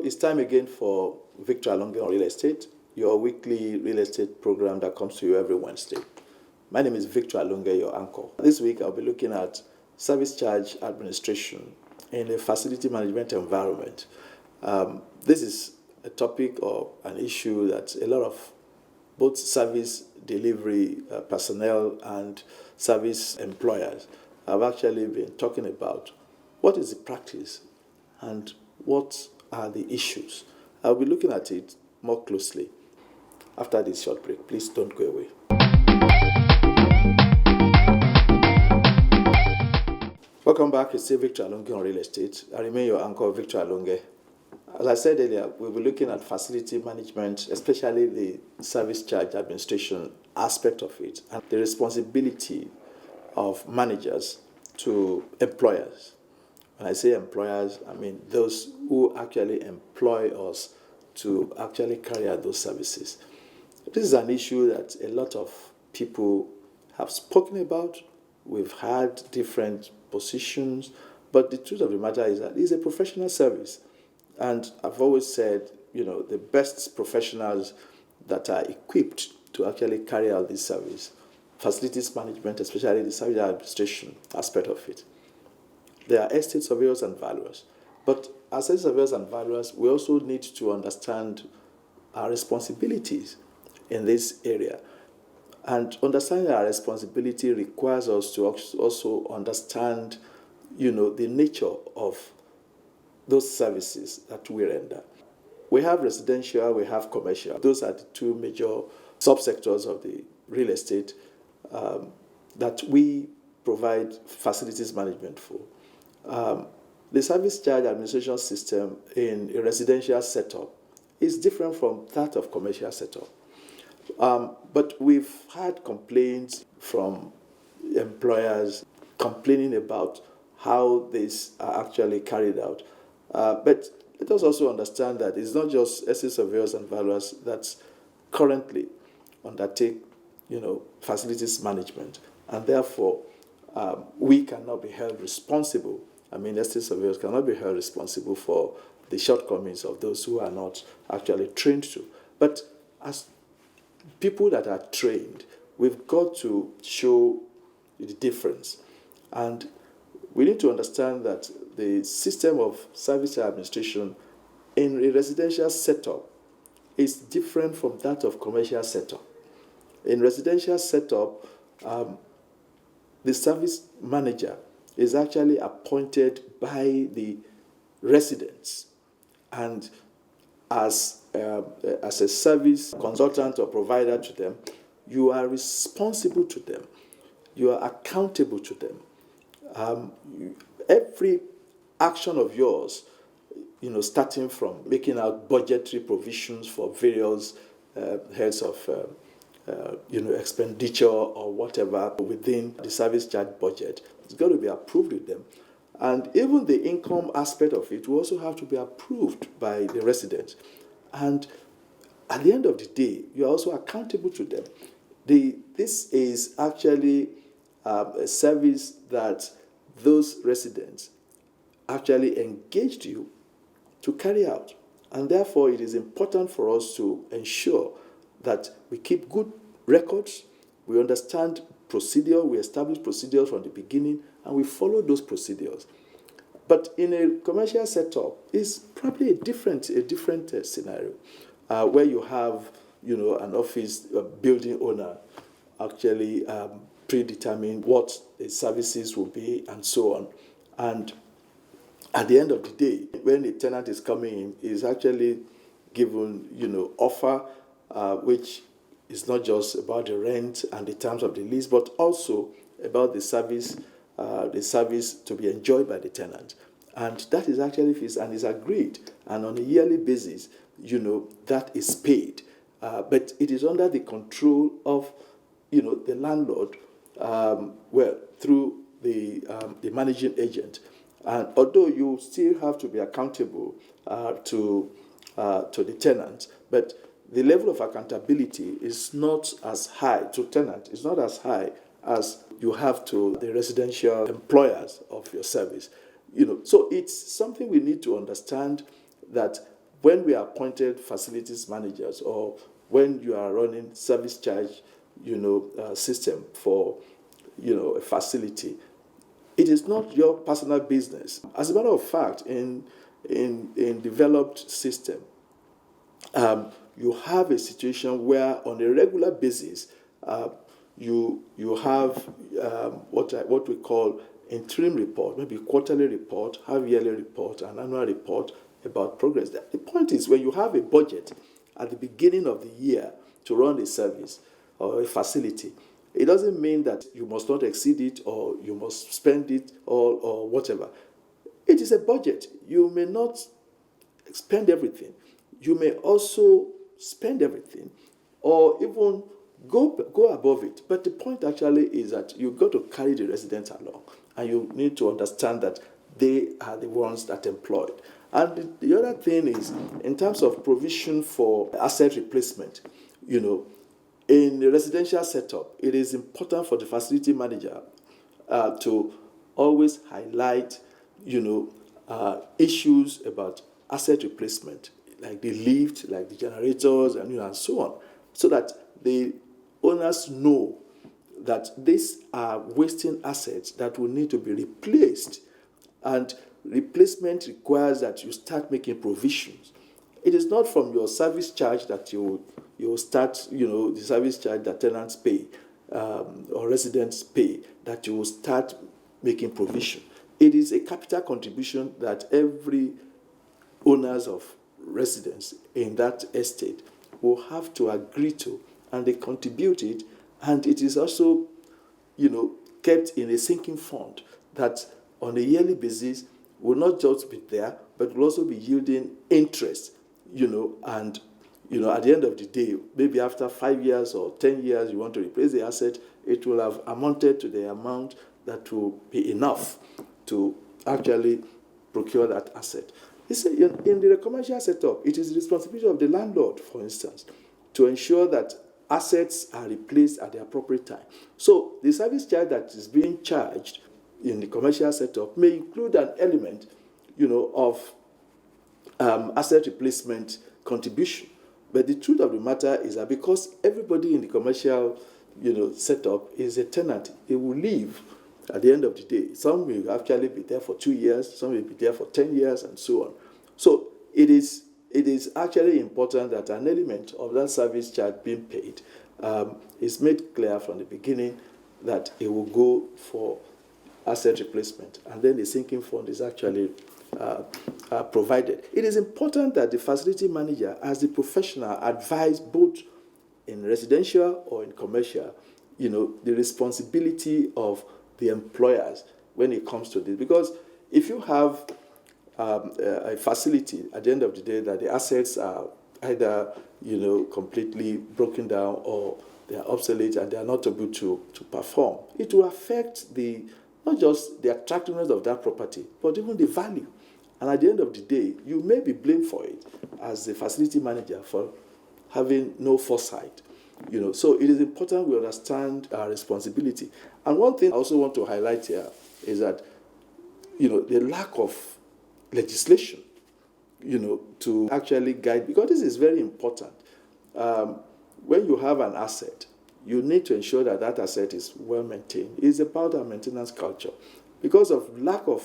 it's time again for Victor Alonge on Real Estate, your weekly real estate program that comes to you every Wednesday. My name is Victor Alonge, your anchor. This week I'll be looking at service charge administration in a facility management environment. This is a topic or an issue that a lot of both service delivery personnel and service employers have actually been talking about. What is the practice and what are the issues? I'll be looking at it more closely after this short break. Please don't go away. Welcome back. It's Victor Alonge on Real Estate. I remain your anchor, Victor Alonge. As I said earlier, we'll be looking at facility management, especially the service charge administration aspect of it, and the responsibility of managers to employers. When I say employers, I mean those who actually employ us to actually carry out those services. This is an issue that a lot of people have spoken about. We've had different positions, but the truth of the matter is that it's a professional service. And I've always said, the best professionals that are equipped to actually carry out this service, facilities management, especially the service administration aspect of it. There are estate surveyors and valuers. But as estate surveyors and valuers, we also need to understand our responsibilities in this area. And understanding our responsibility requires us to also understand, the nature of those services that we render. We have residential, we have commercial. Those are the two major subsectors of the real estate that we provide facilities management for. The service charge administration system in a residential setup is different from that of commercial setup. But we've had complaints from employers complaining about how these are actually carried out. But let us also understand that it's not just estate surveyors and valuers that currently undertake, facilities management, and therefore we cannot be held responsible. Estate surveyors cannot be held responsible for the shortcomings of those who are not actually trained to. But as people that are trained, we've got to show the difference. And we need to understand that the system of service administration in a residential setup is different from that of commercial setup. In residential setup, the service manager is actually appointed by the residents, and as a service consultant or provider to them, you are responsible to them. You are accountable to them. Every action of yours, starting from making out budgetary provisions for various heads of expenditure or whatever within the service charge budget, it's got to be approved with them. And even the income aspect of it will also have to be approved by the residents. And at the end of the day, you are also accountable to them. This is actually a service that those residents actually engaged you to carry out. And therefore, it is important for us to ensure that we keep good records, we understand procedure, we establish procedures from the beginning, and we follow those procedures. But in a commercial setup, it's probably a different scenario where you have, an office building owner actually predetermine what the services will be and so on. And at the end of the day, when the tenant is coming in, is actually given, offer, which is not just about the rent and the terms of the lease, but also about the service to be enjoyed by the tenant. And that is actually fees and is agreed. And on a yearly basis, that is paid. But it is under the control of, the landlord, through the managing agent. And although you still have to be accountable to the tenant, but the level of accountability is not as high to tenant. It's not as high as you have to the residential employers of your service. So it's something we need to understand, that when we appointed facilities managers, or when you are running service charge, system for, a facility, it is not your personal business. As a matter of fact, in developed system, you have a situation where on a regular basis, you have what we call interim report, maybe quarterly report, half-yearly report, and annual report about progress. The point is, when you have a budget at the beginning of the year to run a service or a facility, it doesn't mean that you must not exceed it or you must spend it or whatever. It is a budget. You may not spend everything. You may also spend everything or even go above it. But the point actually is that you've got to carry the residents along, and you need to understand that they are the ones that employ it. And the other thing is, in terms of provision for asset replacement, in the residential setup, it is important for the facility manager to always highlight, issues about asset replacement, like the lift, like the generators, and so on, so that the owners know that these are wasting assets that will need to be replaced, and replacement requires that you start making provisions. It is not from your service charge that you start, the service charge that tenants pay or residents pay, that you will start making provision. It is a capital contribution that every owners of residence in that estate will have to agree to, and they contribute it, and it is also, kept in a sinking fund that on a yearly basis will not just be there, but will also be yielding interest, and at the end of the day, maybe after 5 years or 10 years, you want to replace the asset, it will have amounted to the amount that will be enough to actually procure that asset. In the commercial setup, it is the responsibility of the landlord, for instance, to ensure that assets are replaced at the appropriate time. So the service charge that is being charged in the commercial setup may include an element, of asset replacement contribution. But the truth of the matter is that because everybody in the commercial, setup is a tenant, they will leave at the end of the day. Some will actually be there for 2 years, some will be there for 10 years, and so on. So it is actually important that an element of that service charge being paid is made clear from the beginning that it will go for asset replacement, and then the sinking fund is actually provided. It is important that the facility manager, as the professional, advise both in residential or in commercial, the responsibility of the employers when it comes to this. Because if you have a facility at the end of the day that the assets are either completely broken down or they are obsolete and they are not able to perform, it will affect not just the attractiveness of that property, but even the value. And at the end of the day, you may be blamed for it as the facility manager for having no foresight. So it is important we understand our responsibility. And one thing I also want to highlight here is that, the lack of legislation, to actually guide, because this is very important. When you have an asset, you need to ensure that that asset is well maintained. It's about our maintenance culture. Because of lack of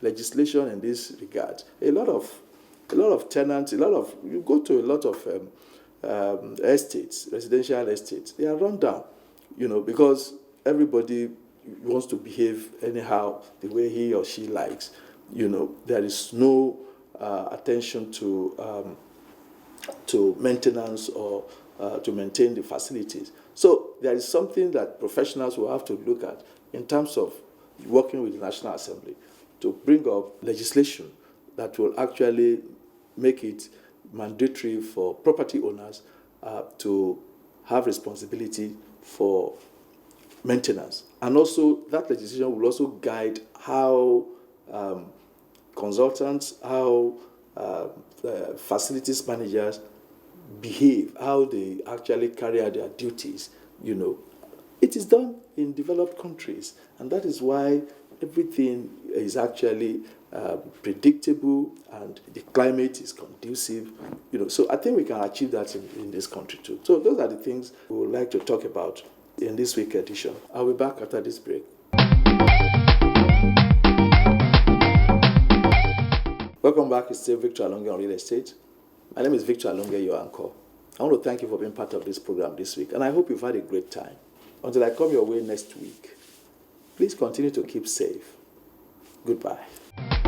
legislation in this regard, a lot of tenants, you go to a lot of estates, residential estates, they are run down, because everybody wants to behave anyhow the way he or she likes. There is no attention to maintenance or to maintain the facilities. So there is something that professionals will have to look at in terms of working with the National Assembly to bring up legislation that will actually make it mandatory for property owners to have responsibility for maintenance. And also that legislation will also guide how consultants, how facilities managers behave, how they actually carry out their duties. It is done in developed countries, and that is why everything is actually predictable, and the climate is conducive. So I think we can achieve that in this country too. So those are the things we would like to talk about in this week's edition. I'll be back after this break. Welcome back. It's still Victor Alonge on Real Estate. My name is Victor Alonge, your anchor. I want to thank you for being part of this program this week, and I hope you've had a great time. Until I come your way next week, please continue to keep safe. Goodbye.